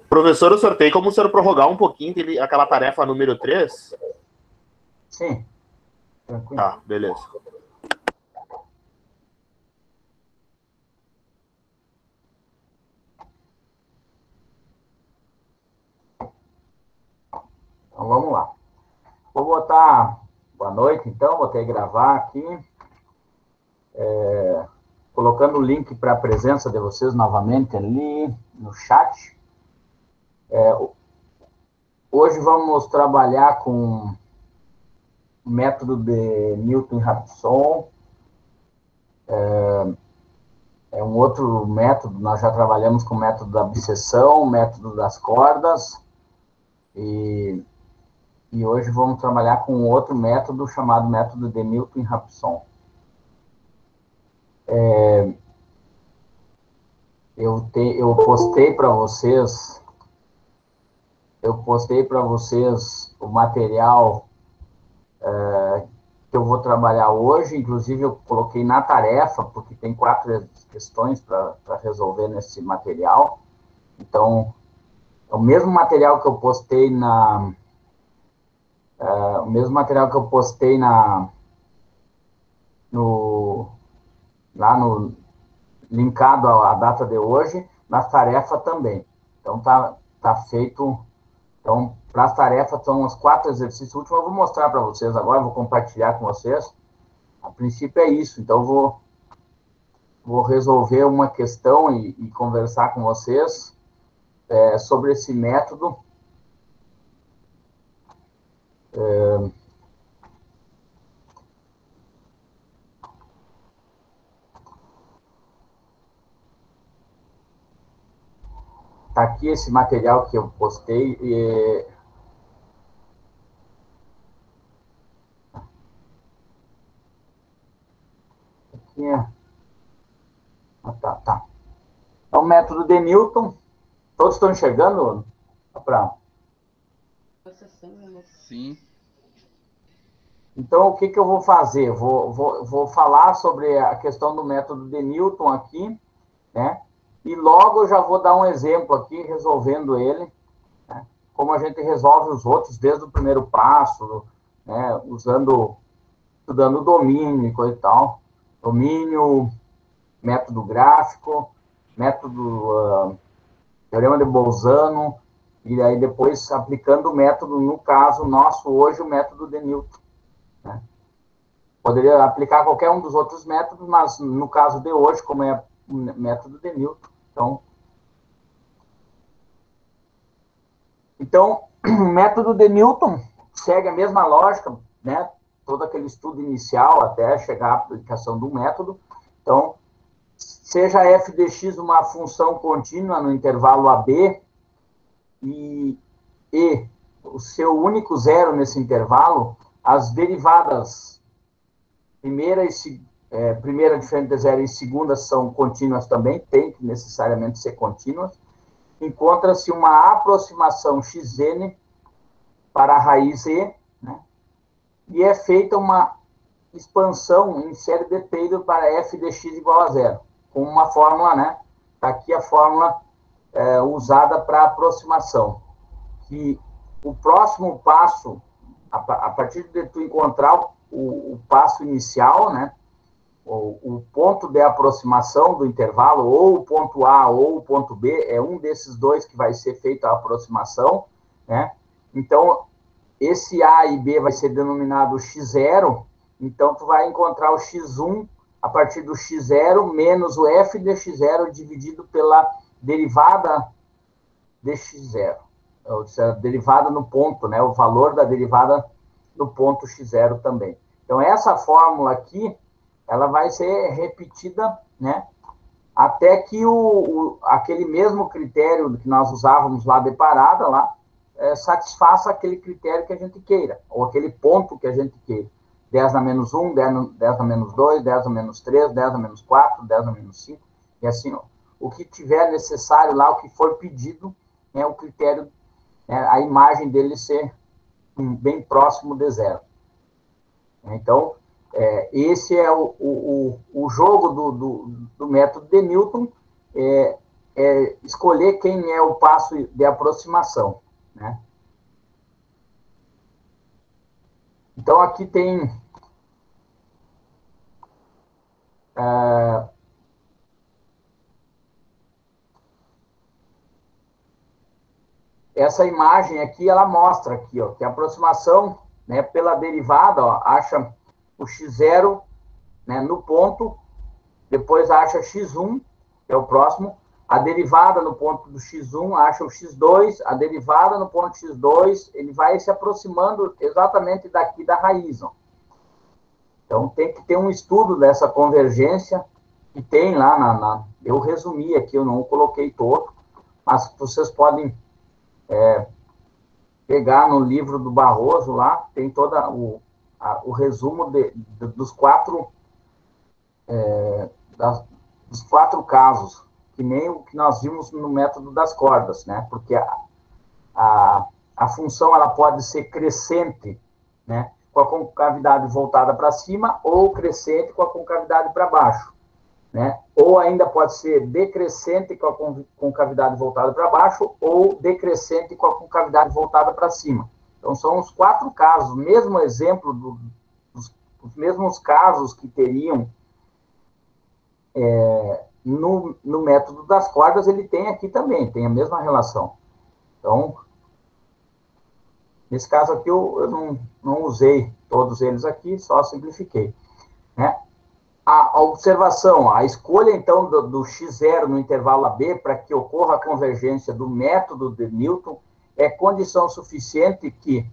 Professor, eu sorteio como o senhor prorrogar um pouquinho aquela tarefa número 3? Sim. Tranquilo. Tá, beleza. Então, vamos lá. Vou botar boa noite, então, vou ter que gravar aqui. Colocando o link para a presença de vocês novamente ali no chat. Hoje vamos trabalhar com o método de Newton-Raphson. É um outro método, nós já trabalhamos com o método da abscissão, o método das cordas, e hoje vamos trabalhar com outro método chamado método de Newton-Raphson. Eu postei para vocês o material que eu vou trabalhar hoje, inclusive eu coloquei na tarefa, porque tem 4 questões para resolver nesse material. Então, é o mesmo material que eu postei lá no linkado à data de hoje, nas tarefas também. Então, tá feito. Então, para as tarefas, são os 4 exercícios últimos. Eu vou mostrar para vocês agora, vou compartilhar com vocês. A princípio é isso. Então, eu vou resolver uma questão e conversar com vocês sobre esse método. Tá aqui esse material que eu postei. Aqui é... Tá. É o método de Newton. Todos estão enxergando? Sim. Então, o que eu vou fazer? Vou falar sobre a questão do método de Newton aqui, né? E logo eu já vou dar um exemplo aqui, resolvendo ele, né? Como a gente resolve os outros desde o primeiro passo, né? Estudando domínio e coisa e tal. Domínio, método gráfico, método teorema de Bolzano, e aí depois aplicando o método, no caso nosso hoje, o método de Newton, né? Poderia aplicar qualquer um dos outros métodos, mas no caso de hoje, como é o método de Newton, então o método de Newton segue a mesma lógica, né? Todo aquele estudo inicial até chegar à aplicação do método. Então, seja f de x uma função contínua no intervalo AB e o seu único zero nesse intervalo, as derivadas primeira diferente de zero e segunda são contínuas também, tem que necessariamente ser contínuas. Encontra-se uma aproximação xn para a raiz e, né? E é feita uma expansão em série de Taylor para f de x igual a zero, com uma fórmula, né? Está aqui a fórmula usada para aproximação. Que o próximo passo, a partir de tu encontrar o passo inicial, né? O ponto de aproximação do intervalo, ou o ponto A ou o ponto B, é um desses dois que vai ser feita a aproximação, né? Então, esse A e B vai ser denominado x0, então tu vai encontrar o x1 a partir do x0 menos o f de x0 dividido pela derivada de x0, ou seja, derivada no ponto, né? O valor da derivada no ponto x0 também. Então, essa fórmula aqui, ela vai ser repetida, né? Até que aquele mesmo critério que nós usávamos lá de parada, lá, satisfaça aquele critério que a gente queira, ou aquele ponto que a gente queira. 10 na menos 1, 10 na menos 2, 10 na menos 3, 10 na menos 4, 10 na menos 5, e assim, ó, o que tiver necessário lá, o que for pedido, é o critério, a imagem dele ser bem próximo de zero. Então, esse é o jogo do método de Newton. escolher quem é o passo de aproximação, né? Então, aqui tem essa imagem aqui, ela mostra aqui, ó, que a aproximação, né, pela derivada, ó, acha o x0, né, no ponto, depois acha x1, que é o próximo, a derivada no ponto do x1 acha o x2, a derivada no ponto x2, ele vai se aproximando exatamente daqui da raiz, ó. Então, tem que ter um estudo dessa convergência, que tem lá eu resumi aqui, eu não o coloquei todo, mas vocês podem pegar no livro do Barroso lá, tem todo o resumo dos quatro casos, que nem o que nós vimos no método das cordas, né? Porque a função ela pode ser crescente, né, com a concavidade voltada para cima, ou crescente com a concavidade para baixo, né? Ou ainda pode ser decrescente com a concavidade voltada para baixo, ou decrescente com a concavidade voltada para cima. Então, são os 4 casos, o mesmo exemplo, os mesmos casos que teriam no método das cordas, ele tem aqui também, tem a mesma relação. Então, nesse caso aqui, eu não usei todos eles aqui, só simplifiquei, né? A observação, a escolha, então, do x0 no intervalo AB para que ocorra a convergência do método de Newton é condição suficiente que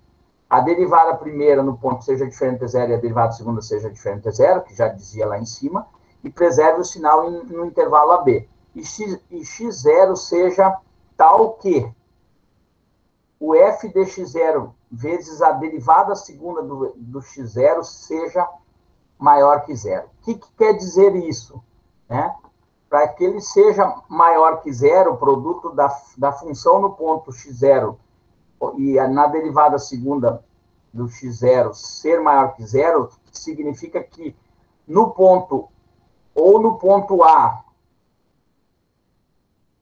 a derivada primeira no ponto seja diferente de zero e a derivada segunda seja diferente de zero, que já dizia lá em cima, e preserve o sinal no intervalo AB. E x0 seja tal que o f de x0 vezes a derivada segunda do x0 seja maior que zero. O que quer dizer isso? Né? Para que ele seja maior que zero, o produto da função no ponto x0 e na derivada segunda do x0 ser maior que zero, significa que no ponto ou no ponto A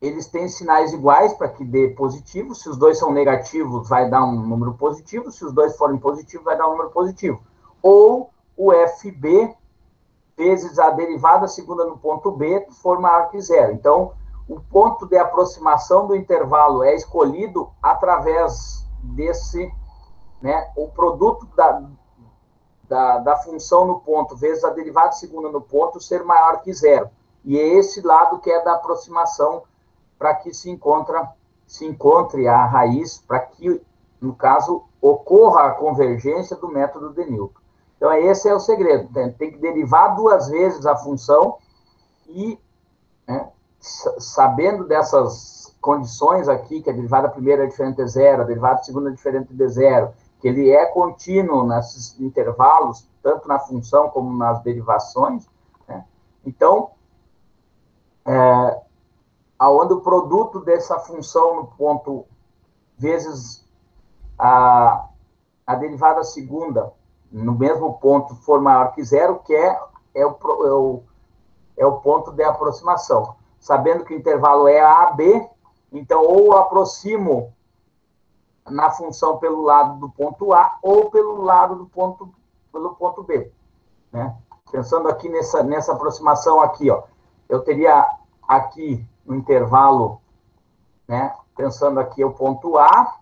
eles têm sinais iguais para que dê positivo. Se os dois são negativos, vai dar um número positivo. Se os dois forem positivos, vai dar um número positivo. Ou o FB vezes a derivada segunda no ponto B for maior que zero. Então, o ponto de aproximação do intervalo é escolhido através desse, né, o produto da função no ponto vezes a derivada segunda no ponto ser maior que zero. E é esse lado que é da aproximação para que se encontre a raiz, para que, no caso, ocorra a convergência do método de Newton. Então, esse é o segredo. Tem que derivar 2 vezes a função e, né, sabendo dessas condições aqui, que a derivada primeira é diferente de zero, a derivada segunda é diferente de zero, que ele é contínuo nesses intervalos, tanto na função como nas derivações, né? Então, aonde o produto dessa função no ponto vezes a derivada segunda no mesmo ponto for maior que zero, que é o ponto de aproximação. Sabendo que o intervalo é AB, então ou eu aproximo na função pelo lado do ponto A ou pelo lado pelo ponto B, né? Pensando aqui nessa aproximação aqui, ó, eu teria aqui no intervalo, né, pensando aqui o ponto A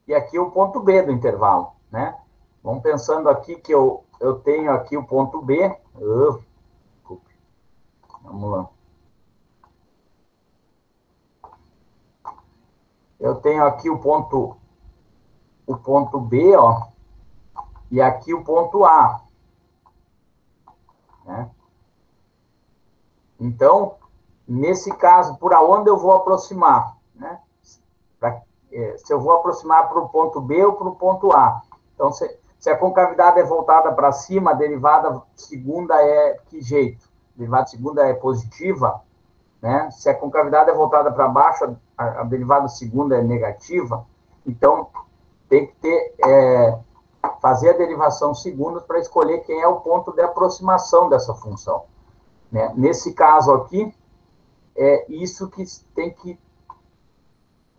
e aqui o ponto B do intervalo, né? Vamos pensando aqui que eu tenho aqui o ponto B. Vamos lá. Eu tenho aqui o ponto B, ó, e aqui o ponto A, né? Então, nesse caso, por aonde eu vou aproximar, né? Se eu vou aproximar para o ponto B ou para o ponto A. Então, se a concavidade é voltada para cima, a derivada segunda é que jeito? A derivada segunda é positiva, né? Se a concavidade é voltada para baixo, a derivada segunda é negativa. Então, tem que fazer a derivação segunda para escolher quem é o ponto de aproximação dessa função, né? Nesse caso aqui, é isso que tem que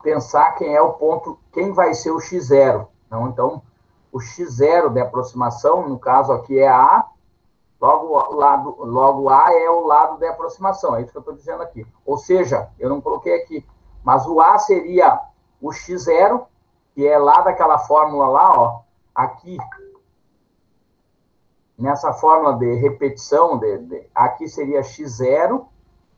pensar quem é o ponto, quem vai ser o x0. Não? Então, o x0 de aproximação, no caso aqui é A, logo A é o lado de aproximação, é isso que eu estou dizendo aqui. Ou seja, eu não coloquei aqui, mas o A seria o x0, que é lá daquela fórmula lá, ó, aqui, nessa fórmula de repetição, aqui seria x0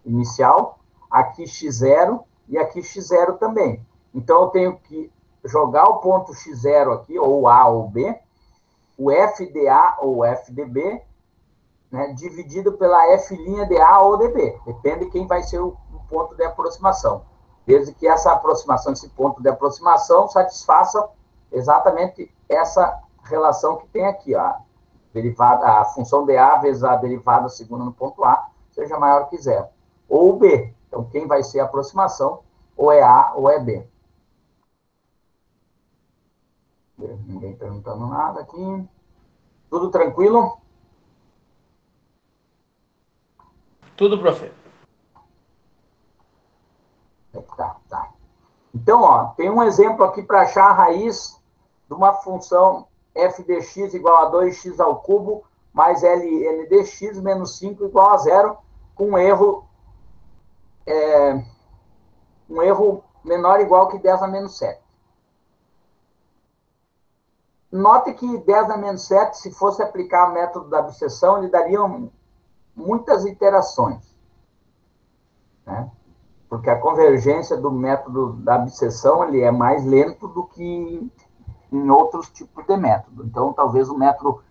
inicial, aqui x0 e aqui x0 também. Então, eu tenho que jogar o ponto x0 aqui, ou A ou B, o f de A ou f de B, né, dividido pela f' de A ou de B. Depende de quem vai ser o ponto de aproximação. Desde que essa aproximação, esse ponto de aproximação, satisfaça exatamente essa relação que tem aqui, ó. A função de A vezes a derivada segunda no ponto A seja maior que zero. Ou B. Então, quem vai ser a aproximação, ou é A ou é B. Ninguém perguntando nada aqui. Tudo tranquilo? Tudo, profe. Tá. Então, ó, tem um exemplo aqui para achar a raiz de uma função f de x igual a 2x ao cubo mais ln de x menos 5 igual a zero, com um erro menor ou igual que 10 a menos 7. Note que 10 a menos 7, se fosse aplicar o método da abscissão, ele daria muitas iterações, né? Porque a convergência do método da abscissão ele é mais lento do que em outros tipos de método. Então, talvez o método,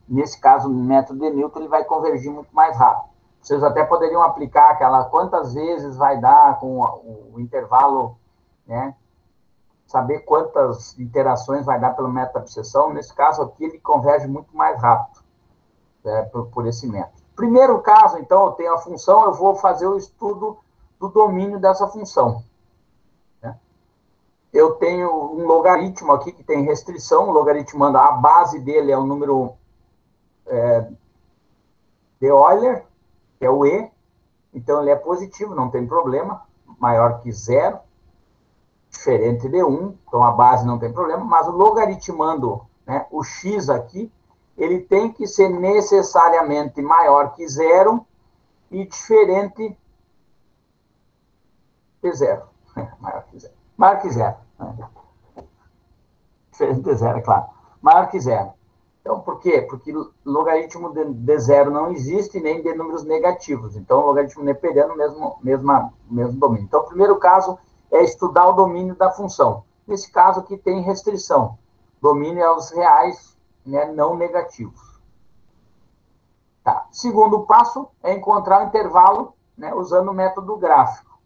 nesse caso, o método de Newton, ele vai convergir muito mais rápido. Vocês até poderiam aplicar aquela quantas vezes vai dar com o intervalo, né? Saber quantas iterações vai dar pelo método da abscissão. Nesse caso aqui, ele converge muito mais rápido, né, por esse método. Primeiro caso, então, eu tenho a função, eu vou fazer o estudo do domínio dessa função. Né? Eu tenho um logaritmo aqui que tem restrição, o logaritmo, a base dele é o número de Euler, que é o E, então ele é positivo, não tem problema, maior que zero, diferente de 1, então a base não tem problema, mas o logaritmando, né, o x aqui, ele tem que ser necessariamente maior que zero e diferente de zero. Maior que zero. Maior que zero. Né? Diferente de zero, é claro. Maior que zero. Então, por quê? Porque logaritmo de zero não existe, nem de números negativos. Então, o logaritmo neperiano, mesmo domínio. Então, o primeiro caso é estudar o domínio da função. Nesse caso aqui tem restrição. Domínio é os reais, né, não negativos. Tá. Segundo passo é encontrar o intervalo, né, usando o método gráfico.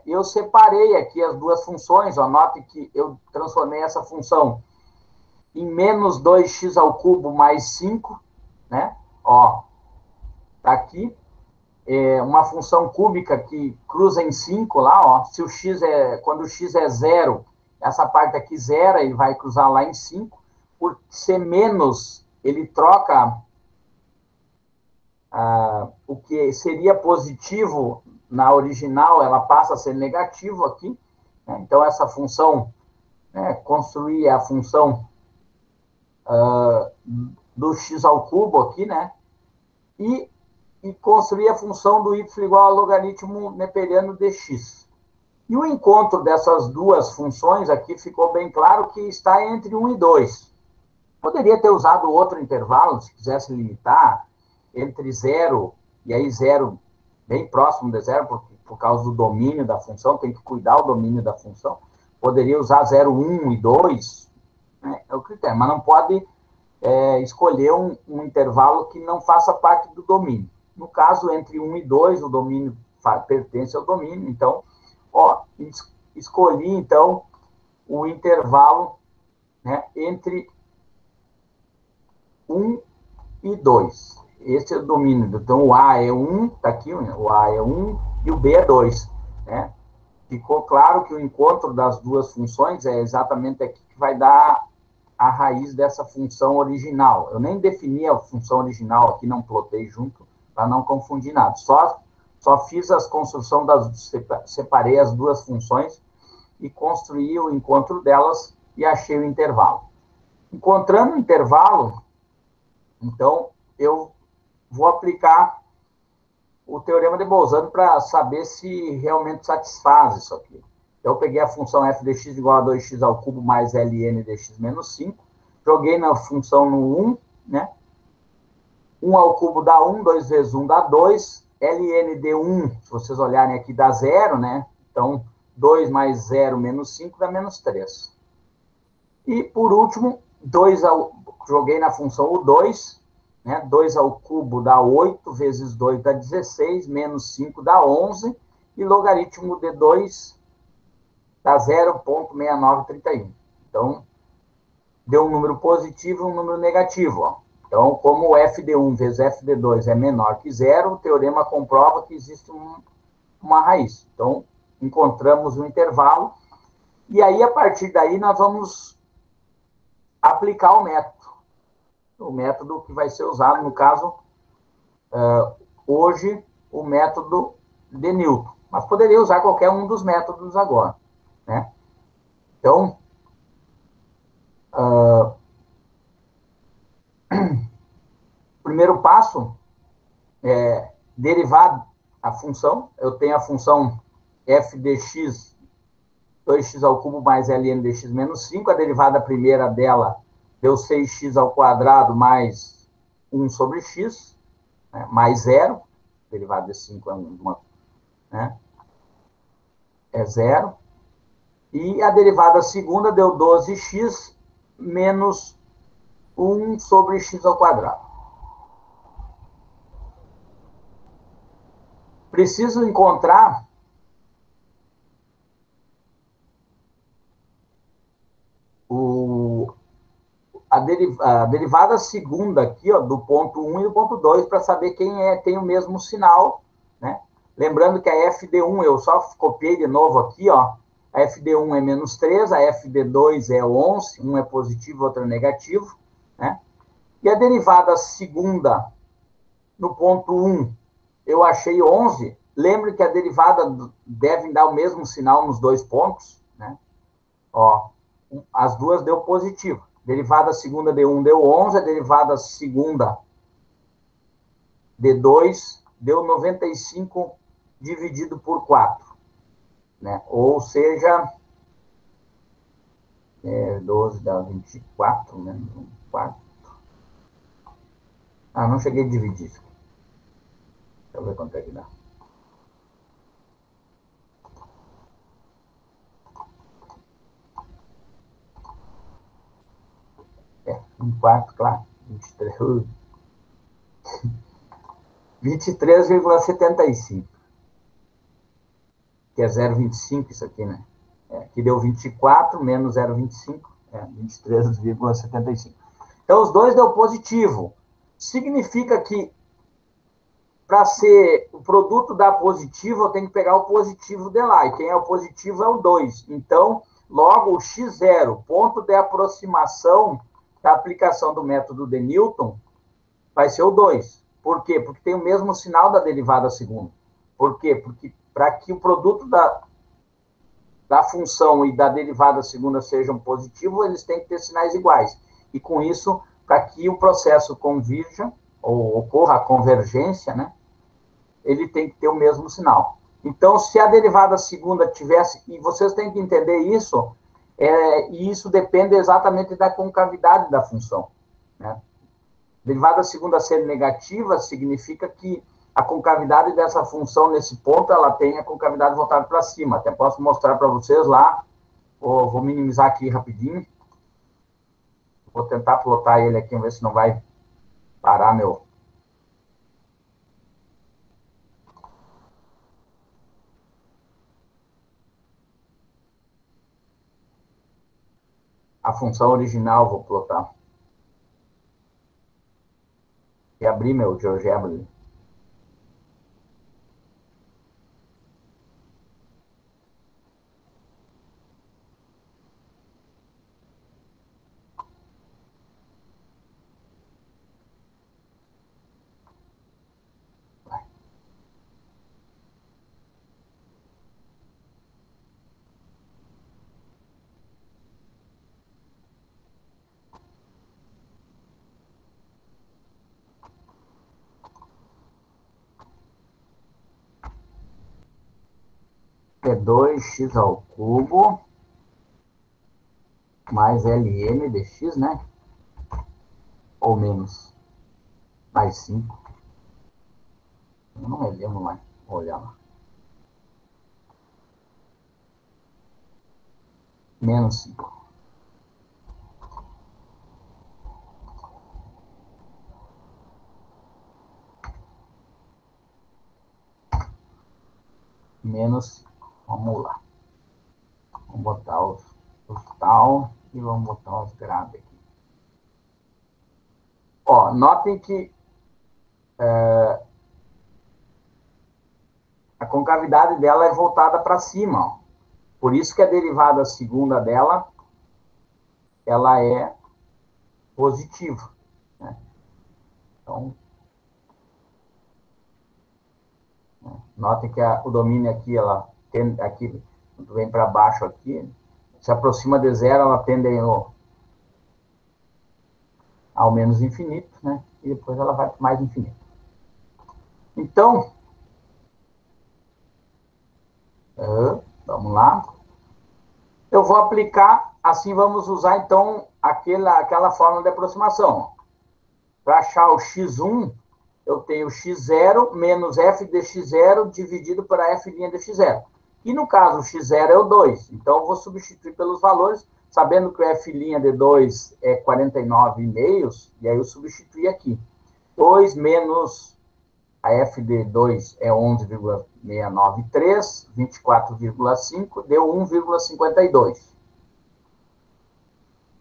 Eu separei aqui as duas funções, ó, note que eu transformei essa função em menos 2x ao cubo mais 5, né? Ó, tá aqui, uma função cúbica que cruza em 5 lá, ó, se o x quando o x é zero, essa parte aqui zero, ele vai cruzar lá em 5, por ser menos, ele troca o que seria positivo na original, ela passa a ser negativo aqui, né? Então, essa função, né, construir a função do x ao cubo aqui, né? E construir a função do y igual ao logaritmo neperiano de x. E o encontro dessas duas funções aqui ficou bem claro que está entre 1 e 2. Poderia ter usado outro intervalo, se quisesse limitar, entre 0 e aí 0 bem próximo de zero, por causa do domínio da função, tem que cuidar do domínio da função. Poderia usar 0, 1 e 2, né, é o critério, mas não pode escolher um intervalo que não faça parte do domínio. No caso, entre 1 e 2, o domínio pertence ao domínio, então, ó, escolhi, então, o intervalo, né, entre 1 e 2. Esse é o domínio. Então, o A é 1, está aqui, o A é 1 e o B é 2. Né? Ficou claro que o encontro das duas funções é exatamente aqui que vai dar a raiz dessa função original. Eu nem defini a função original aqui, não plotei junto, para não confundir nada. Só Só fiz as construção separei as duas funções e construí o encontro delas e achei o intervalo. Encontrando o intervalo, então, eu vou aplicar o teorema de Bolzano para saber se realmente satisfaz isso aqui. Então, eu peguei a função f de x igual a 2x ao cubo mais ln de x menos 5, joguei na função no 1, né? 1 ao cubo dá 1, 2 vezes 1 dá 2, ln de 1, se vocês olharem aqui, dá 0, né? Então, 2 mais 0 menos 5 dá menos 3. E, por último, joguei na função o 2, né? 2 ao cubo dá 8, vezes 2 dá 16, menos 5 dá 11, e logaritmo de 2 dá 0,6931. Então, deu um número positivo e um número negativo. Ó. Então, como f de 1 vezes f de 2 é menor que zero, o teorema comprova que existe uma raiz. Então, encontramos um intervalo, e aí, a partir daí, nós vamos aplicar o método que vai ser usado, no caso, hoje, o método de Newton. Mas poderia usar qualquer um dos métodos agora, né? Então, primeiro passo é derivar a função. Eu tenho a função f de x, 2x ao cubo mais ln de x menos 5. A derivada primeira dela deu 6x ao quadrado mais 1 sobre x, né, mais 0. Derivada de 5 é 1, né, é 0. E a derivada segunda deu 12x menos 1 sobre x ao quadrado. Preciso encontrar a derivada segunda aqui, ó, do ponto 1 e do ponto 2, para saber quem tem o mesmo sinal, né? Lembrando que a f de 1, eu só copiei de novo aqui, ó, a f de 1 é menos 3, a f de 2 é 11, um é positivo, outro é negativo, né? E a derivada segunda no ponto 1, eu achei 11. Lembre que a derivada deve dar o mesmo sinal nos dois pontos, né? Ó, as duas deu positivo. Derivada segunda de 1 deu 11, a derivada segunda de 2 deu 95 dividido por 4. Né? Ou seja, 12 dá 24, menos 4. Ah, não cheguei a dividir. Deixa eu ver quanto é que dá. Um quarto, claro. 23,75. Que é 0,25 isso aqui, né? Que deu 24 menos 0,25, 23,75. Então, os dois deu positivo. Significa que, para ser o produto dar positivo, eu tenho que pegar o positivo de lá. E quem é o positivo é o 2. Então, logo, o x0, ponto de aproximação da aplicação do método de Newton, vai ser o 2. Por quê? Porque tem o mesmo sinal da derivada segunda. Por quê? Porque para que o produto da função e da derivada segunda sejam positivos, eles têm que ter sinais iguais. E com isso, para que o processo convirja, ou ocorra a convergência, né, ele tem que ter o mesmo sinal. Então, se a derivada segunda tivesse, e vocês têm que entender isso, e isso depende exatamente da concavidade da função, né? Derivada segunda sendo negativa significa que a concavidade dessa função nesse ponto, ela tem a concavidade voltada para cima. Até posso mostrar para vocês lá. Vou minimizar aqui rapidinho. Vou tentar plotar ele aqui, ver se não vai parar meu... A função original, vou plotar. E abrir meu GeoGebra. é 2x ao cubo mais Ln de x, né? Ou menos. Mais 5. Eu não me lembro mais. Vou olhar lá. Menos 5. Menos 5. Vamos lá. Vamos botar os tal e vamos botar os graves aqui. Ó, notem que a concavidade dela é voltada para cima, ó. Por isso que a derivada segunda dela, ela é positiva, né? Então, notem que o domínio aqui, ela tende, aqui, quando vem para baixo aqui, se aproxima de zero, ela tende ao menos infinito, né? E depois ela vai para mais infinito. Então, vamos lá. Eu vou aplicar, assim vamos usar, então, aquela fórmula de aproximação. Para achar o x1, eu tenho x0 menos f de x0 dividido por f' de x0. E, no caso, o x0 é o 2. Então, eu vou substituir pelos valores, sabendo que o f' de 2 é 49,5, e aí eu substituí aqui. 2 menos a f de 2 é 11,693, 24,5, deu 1,52.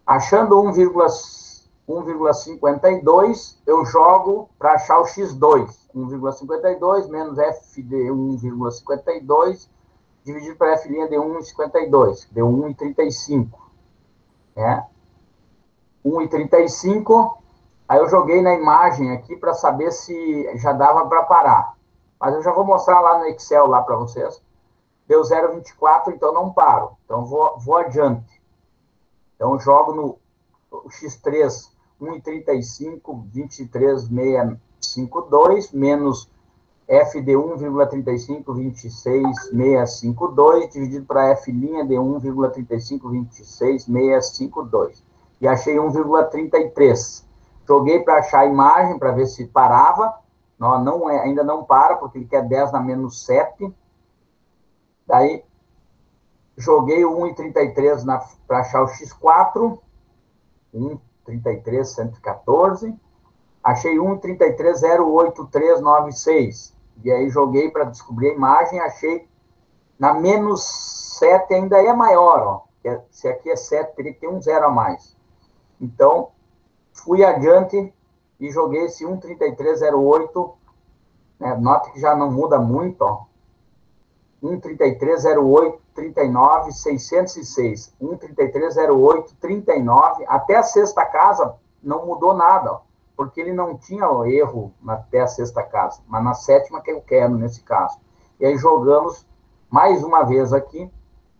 Achando 1,52, eu jogo para achar o x2. 1,52 menos f de 1,52 dividido por f' de 1,52. Deu 1,35. 1,35. Aí eu joguei na imagem aqui para saber se já dava para parar. Mas eu já vou mostrar lá no Excel lá para vocês. Deu 0,24, então não paro. Então vou adiante. Então eu jogo no x3 1,35, 23,652, menos f de 1,35, 26,652, dividido para f' de 1,35, 26,652. E achei 1,33. Joguei para achar a imagem, para ver se parava. Não, ainda não para, porque ele quer 10 na menos 7. Daí, joguei o 1,33 para achar o x4. 1,33, 114. Achei 1,33, 0,8396. E aí, joguei para descobrir a imagem. Achei na menos 7 ainda é maior. Ó. Se aqui é 7, teria que ter um 0 a mais. Então, fui adiante e joguei esse 1,3308, né? Note que já não muda muito, ó. 1,3308, 39, 606. 1,3308, 39. Até a sexta casa não mudou nada, ó, porque ele não tinha erro até a sexta casa, mas na sétima que eu quero, nesse caso. E aí jogamos mais uma vez aqui,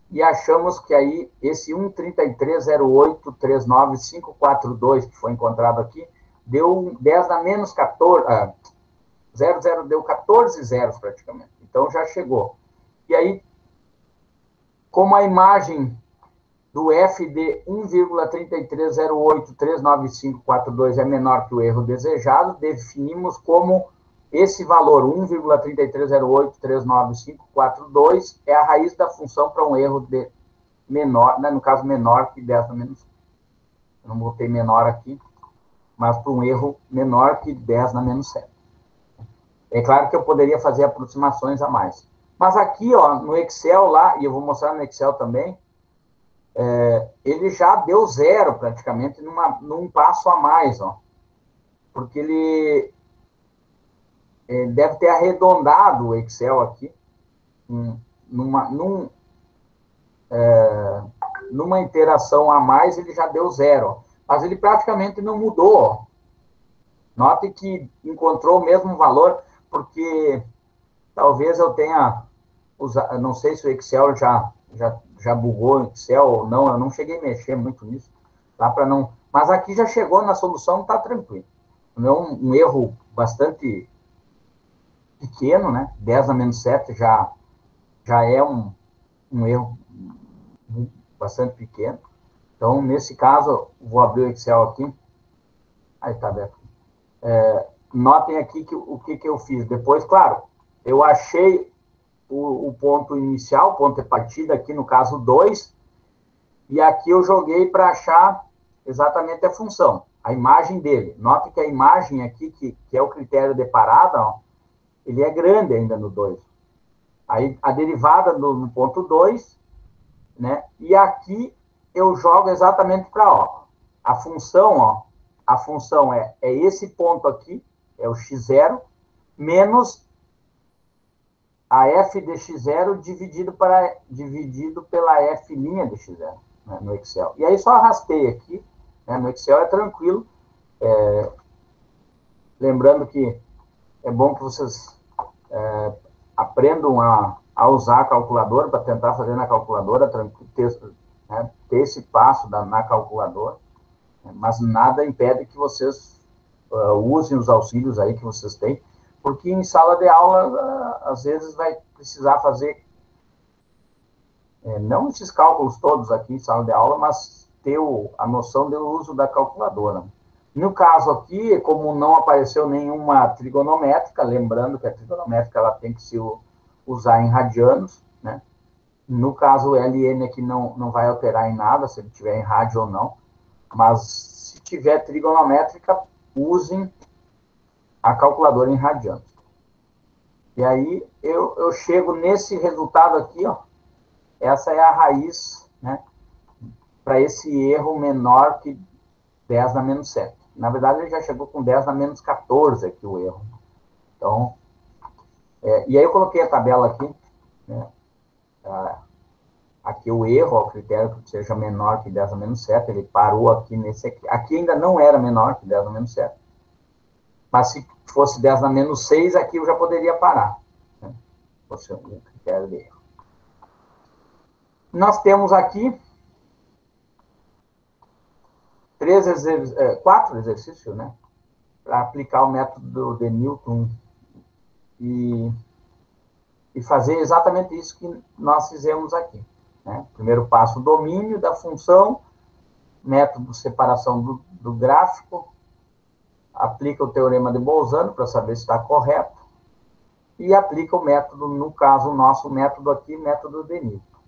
e achamos que aí esse 1,3308,39542 que foi encontrado aqui, deu 10 na menos 14, 00 deu 14 zeros praticamente. Então já chegou. E aí, como a imagem do f de 1,3308,39542 é menor que o erro desejado, definimos como esse valor, 1,3308,39542, é a raiz da função para um erro de menor, né, no caso menor que 10 na menos. Eu não botei menor aqui, mas para um erro menor que 10 na menos 7. É claro que eu poderia fazer aproximações a mais. Mas aqui, ó, no Excel lá, e eu vou mostrar no Excel também, ele já deu 0 praticamente num passo a mais, ó. Porque ele deve ter arredondado o Excel aqui, numa interação a mais, ele já deu 0. Mas ele praticamente não mudou, ó. Note que encontrou o mesmo valor, porque talvez eu tenha usado, não sei se o Excel já bugou o Excel ou não, eu não cheguei a mexer muito nisso, tá? Para não, mas aqui já chegou na solução, tá tranquilo. Não é um erro bastante pequeno, né? 10 a menos 7 já é um erro bastante pequeno. Então, nesse caso, vou abrir o Excel aqui. Aí tá aberto. Notem aqui o que eu fiz. Depois, claro, eu achei o ponto inicial, o ponto de partida aqui, no caso 2, e aqui eu joguei para achar exatamente a função, a imagem dele. Note que a imagem aqui, que é o critério de parada, ó, ele é grande ainda no 2. Aí, a derivada no ponto 2, né? E aqui eu jogo exatamente para a função, a função é esse ponto aqui, é o x0, menos a f de x0 dividido pela f' de x0, né, no Excel. E aí só arrastei aqui, né, no Excel é tranquilo. Lembrando que é bom que vocês aprendam a usar a calculadora para tentar fazer na calculadora, ter esse passo na calculadora, mas nada impede que vocês usem os auxílios aí que vocês têm, porque em sala de aula, às vezes, vai precisar fazer, não esses cálculos todos aqui em sala de aula, mas ter a noção do uso da calculadora. No caso aqui, como não apareceu nenhuma trigonométrica, lembrando que a trigonométrica ela tem que se usar em radianos, né? No caso, o LN aqui não vai alterar em nada, se ele tiver em rádio ou não, mas se tiver trigonométrica, usem a calculadora em radianos. E aí, eu chego nesse resultado aqui, ó, essa é a raiz, né, para esse erro menor que 10 na menos 7. Na verdade, ele já chegou com 10 na menos 14 aqui o erro. Então, e aí eu coloquei a tabela aqui, né, aqui o erro, o critério que seja menor que 10 na menos 7, ele parou aqui nesse aqui. Aqui ainda não era menor que 10 na menos 7. Mas se fosse 10 na menos 6, aqui eu já poderia parar, né, fosse o critério de erro. Nós temos aqui 4 exercícios, né, para aplicar o método de Newton e fazer exatamente isso que nós fizemos aqui, né? Primeiro passo, o domínio da função, método de separação do gráfico, aplica o teorema de Bolzano para saber se está correto, e aplica o método, no caso, o nosso método aqui, método de Newton.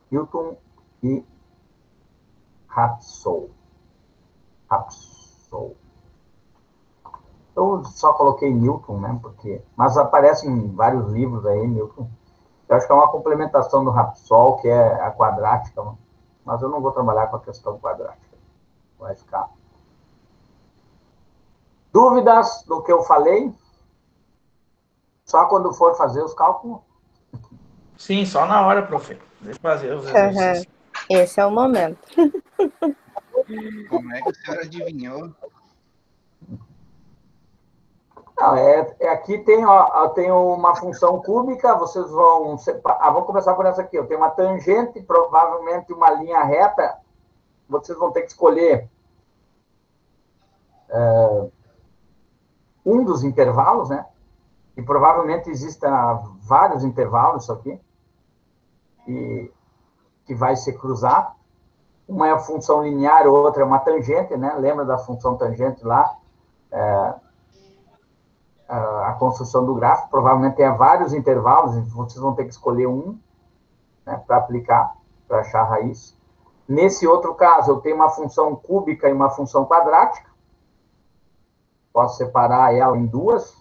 Newton e Raphson. Eu só coloquei Newton, né? Mas aparece em vários livros aí, Newton. Eu acho que é uma complementação do Raphson, que é a quadrática, mas eu não vou trabalhar com a questão quadrática. Vai ficar. Dúvidas do que eu falei? Só quando for fazer os cálculos? Sim, só na hora, profe. Deixa eu fazer os exercícios. Esse é o momento. Como é que a senhora adivinhou? Não, aqui tem uma função cúbica, vocês vão vamos começar por essa aqui. Eu tenho uma tangente, provavelmente uma linha reta, vocês vão ter que escolher um dos intervalos, né? E provavelmente existem vários intervalos isso aqui, que vai se cruzar. Uma é a função linear, outra é uma tangente, né? Lembra da função tangente lá? A construção do gráfico, provavelmente tem vários intervalos, vocês vão ter que escolher um, né, para aplicar, para achar a raiz. Nesse outro caso, eu tenho uma função cúbica e uma função quadrática. Posso separar ela em duas,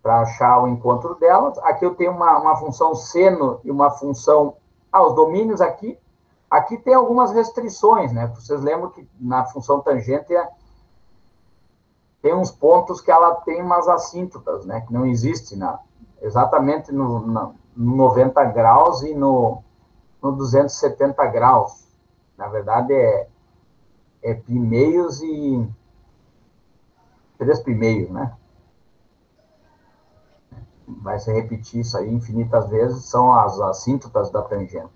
para achar o encontro delas. Aqui eu tenho uma função seno e uma função... os domínios aqui. Aqui tem algumas restrições, né? Vocês lembram que na função tangente tem uns pontos que ela tem umas assíntotas, né? Que não existe exatamente no 90 graus e no 270 graus. Na verdade, é π-meios e 3 π-meios, né? Vai se repetir isso aí infinitas vezes, são as assíntotas da tangente,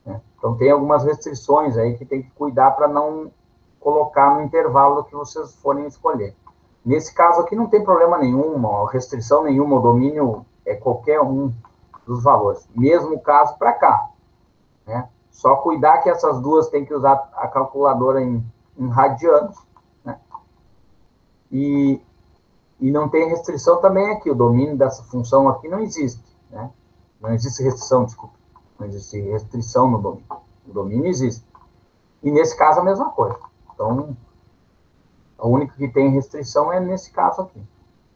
né? Então, tem algumas restrições aí que tem que cuidar para não colocar no intervalo que vocês forem escolher. Nesse caso aqui não tem problema nenhum, restrição nenhuma, o domínio é qualquer um dos valores. Mesmo caso para cá, né? Só cuidar que essas duas tem que usar a calculadora em radianos, né? E não tem restrição também aqui, o domínio dessa função aqui não existe, né? Não existe restrição, desculpa. Não existe restrição no domínio. O domínio existe. E nesse caso a mesma coisa. Então, a única que tem restrição é nesse caso aqui.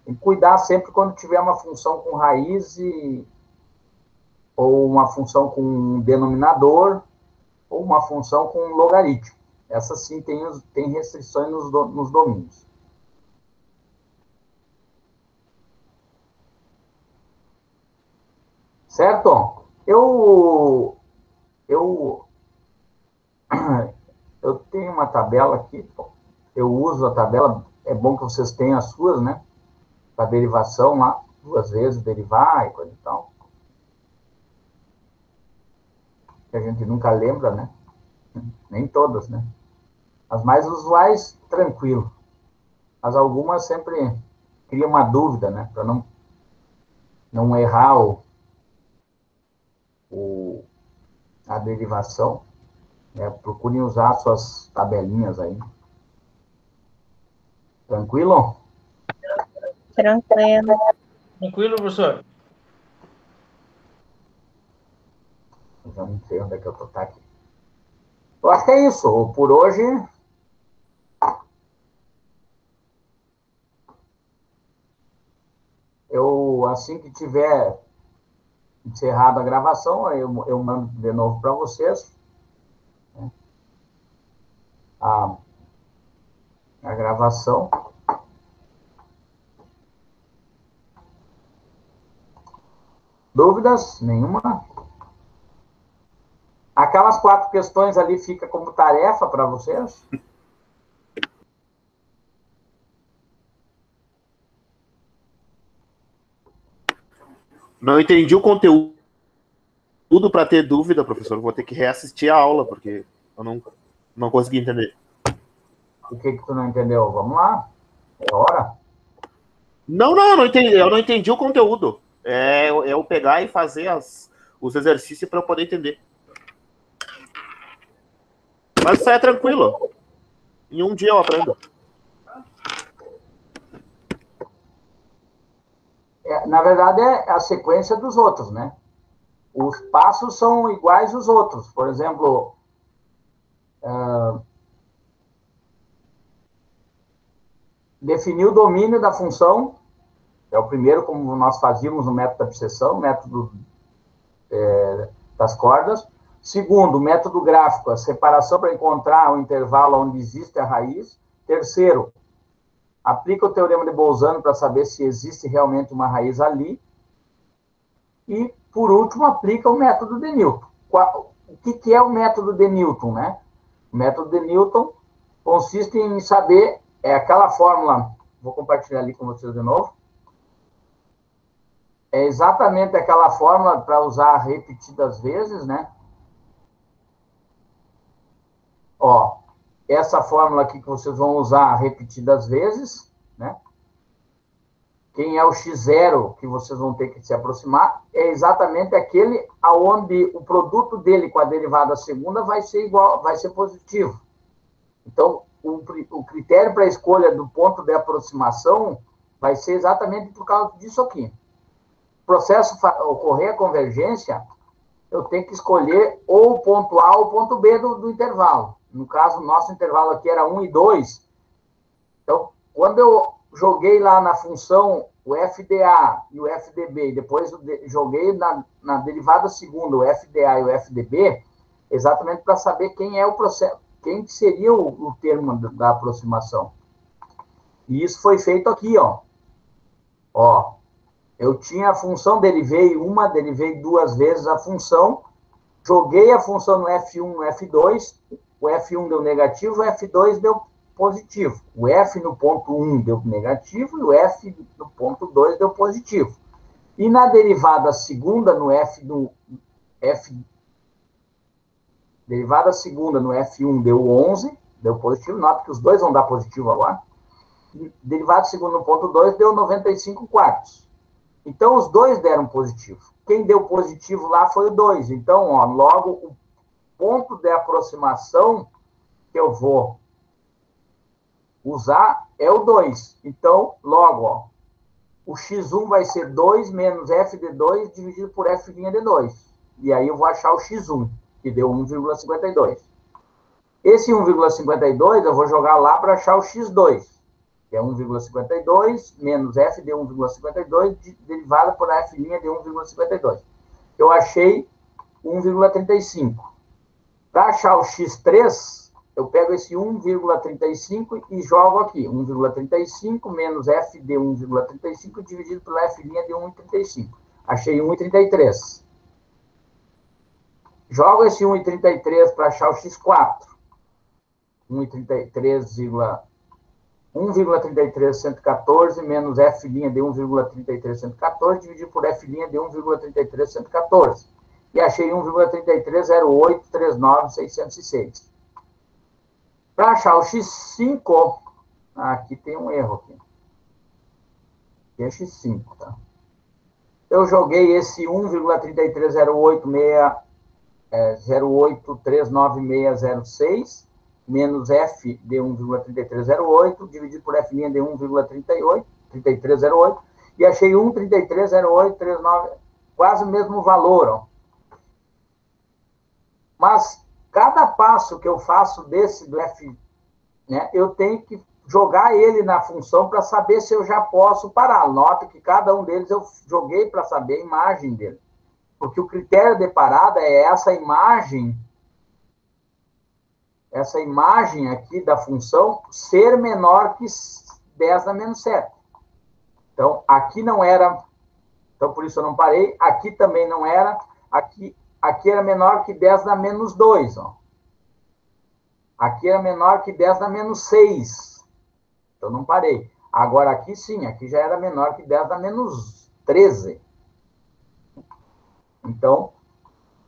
Tem que cuidar sempre quando tiver uma função com raiz ou uma função com denominador ou uma função com logaritmo. Essa sim tem restrições nos domínios. Certo? Eu tenho uma tabela aqui, eu uso a tabela, é bom que vocês tenham as suas, né? A derivação lá, 2 vezes derivar e coisa e tal. Que a gente nunca lembra, né? Nem todas, né? As mais usuais, tranquilo. Mas algumas sempre criam uma dúvida, né? Para não errar a derivação. Procurem usar suas tabelinhas aí. Tranquilo? Tranquilo. Tranquilo, professor? Eu já não sei onde é que eu tô aqui. Eu acho que é isso. Por hoje, assim que tiver encerrado a gravação, eu mando de novo para vocês, né, a gravação. Dúvidas? Nenhuma? Aquelas 4 questões ali fica como tarefa para vocês? Não entendi o conteúdo para ter dúvida, professor. Vou ter que reassistir a aula, porque eu não consegui entender. O que tu não entendeu? Vamos lá. É hora. Não entendi. Eu não entendi o conteúdo. É eu pegar e fazer os exercícios para eu poder entender. Mas isso aí é tranquilo. Em um dia eu aprendo. Na verdade, é a sequência dos outros, né? Os passos são iguais aos outros. Por exemplo, definir o domínio da função é o primeiro, como nós fazíamos no método da abscissão, método das cordas. Segundo, método gráfico, a separação para encontrar o intervalo onde existe a raiz. Terceiro, aplica o teorema de Bolzano para saber se existe realmente uma raiz ali. E, por último, aplica o método de Newton. O que é o método de Newton, né? O método de Newton consiste em saber, aquela fórmula, vou compartilhar ali com vocês de novo, é exatamente aquela fórmula para usar repetidas vezes, né? Ó, essa fórmula aqui que vocês vão usar repetidas vezes, né? Quem é o x0 que vocês vão ter que se aproximar é exatamente aquele aonde o produto dele com a derivada segunda vai ser igual, vai ser positivo. Então, o critério para a escolha do ponto de aproximação vai ser exatamente por causa disso aqui. O processo ocorrer a convergência, eu tenho que escolher ou o ponto A ou o ponto B do intervalo. No caso, o nosso intervalo aqui era 1 e 2. Então, quando eu joguei lá na função o FDA e o FDB, e depois joguei na derivada segunda o FDA e o FDB, exatamente para saber quem é o processo, quem seria o termo da aproximação. E isso foi feito aqui, ó. Ó, eu tinha a função, derivei 2 vezes a função, joguei a função no F1, no F2, o F1 deu negativo, o F2 deu positivo. O F no ponto 1 deu negativo e o F no ponto 2 deu positivo. E na derivada segunda, derivada segunda no F1 deu 11, deu positivo, nota que os dois vão dar positivo agora. E derivada segunda no ponto 2 deu 95 quartos. Então, os dois deram positivo. Quem deu positivo lá foi o 2. Então, ó, logo, o ponto de aproximação que eu vou usar é o 2. Então, logo, ó, o x1 vai ser 2 menos f de 2 dividido por f' de 2. E aí eu vou achar o x1, que deu 1,52. Esse 1,52 eu vou jogar lá para achar o x2, que é 1,52 menos f de 1,52 derivado por f' de 1,52. Eu achei 1,35. Para achar o x3, eu pego esse 1,35 e jogo aqui. 1,35 menos f de 1,35 dividido pela f' de 1,35. Achei 1,33. Jogo esse 1,33 para achar o x4. 1,33,114 menos f' de 1,33,114 dividido por f' de 1,33,114. E achei 1,330839,606. Para achar o x5, aqui tem um erro aqui. Aqui é x5, tá? Eu joguei esse 1,3308,0839606 menos f de 1,3308 dividido por f' de 1,3308 e achei 1,330839, quase o mesmo valor, ó. Mas cada passo que eu faço desse do f, né, eu tenho que jogar ele na função para saber se eu já posso parar. Nota que cada um deles eu joguei para saber a imagem dele. Porque o critério de parada é essa imagem aqui da função ser menor que 10 na menos 7. Então, aqui não era, então por isso eu não parei, aqui também não era, aqui era menor que 10 na menos 2, ó. Aqui era menor que 10 na menos 6. Então, não parei. Agora, aqui sim, aqui já era menor que 10 na menos 13. Então,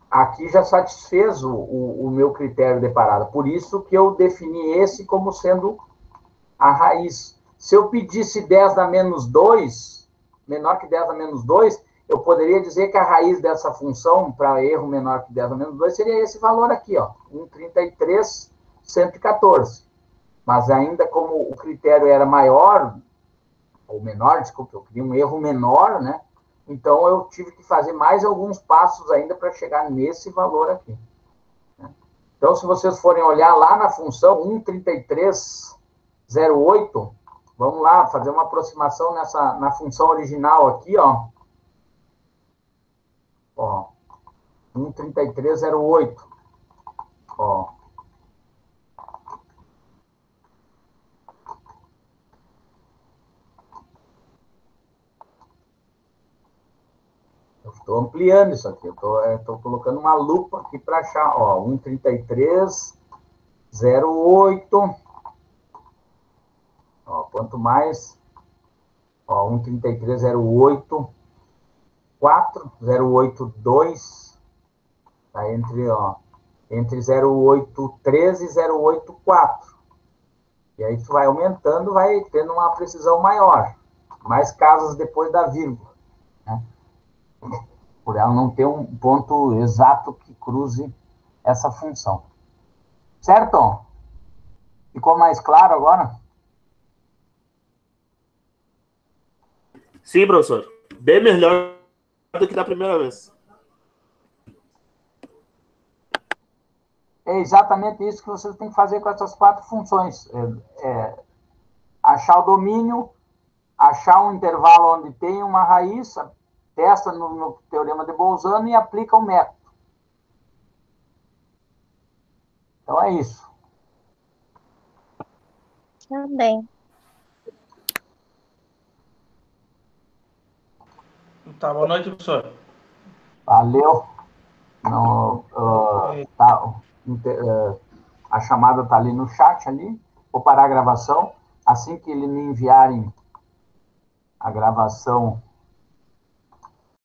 aqui já satisfez o meu critério de parada. Por isso que eu defini esse como sendo a raiz. Se eu pedisse 10 na menos 2, menor que 10 na menos 2, eu poderia dizer que a raiz dessa função, para erro menor que 10 na menos 2, seria esse valor aqui, ó, 1,33,114. Mas ainda como o critério era maior, ou menor, desculpa, eu queria um erro menor, né? Então, eu tive que fazer mais alguns passos ainda para chegar nesse valor aqui. Então, se vocês forem olhar lá na função 1,3308, vamos lá fazer uma aproximação na função original aqui, ó. Ó, 1,3308. Ó. Eu estou ampliando isso aqui. Eu estou colocando uma lupa aqui para achar, ó, 1,3308. Ó, quanto mais, ó, 1,3308. 082, tá entre 083 e 084. E aí tu vai aumentando, vai tendo uma precisão maior. Mais casas depois da vírgula, né? Por ela não ter um ponto exato que cruze essa função. Certo? Ficou mais claro agora? Sim, professor. Bem melhor do que da primeira vez. É exatamente isso que vocês têm que fazer com essas 4 funções. Achar o domínio, achar um intervalo onde tem uma raiz, testa no teorema de Bolzano e aplica o método. Então é isso. Também. Tá, boa noite, professor. Valeu. A chamada está ali no chat ali. Vou parar a gravação. Assim que ele me enviarem a gravação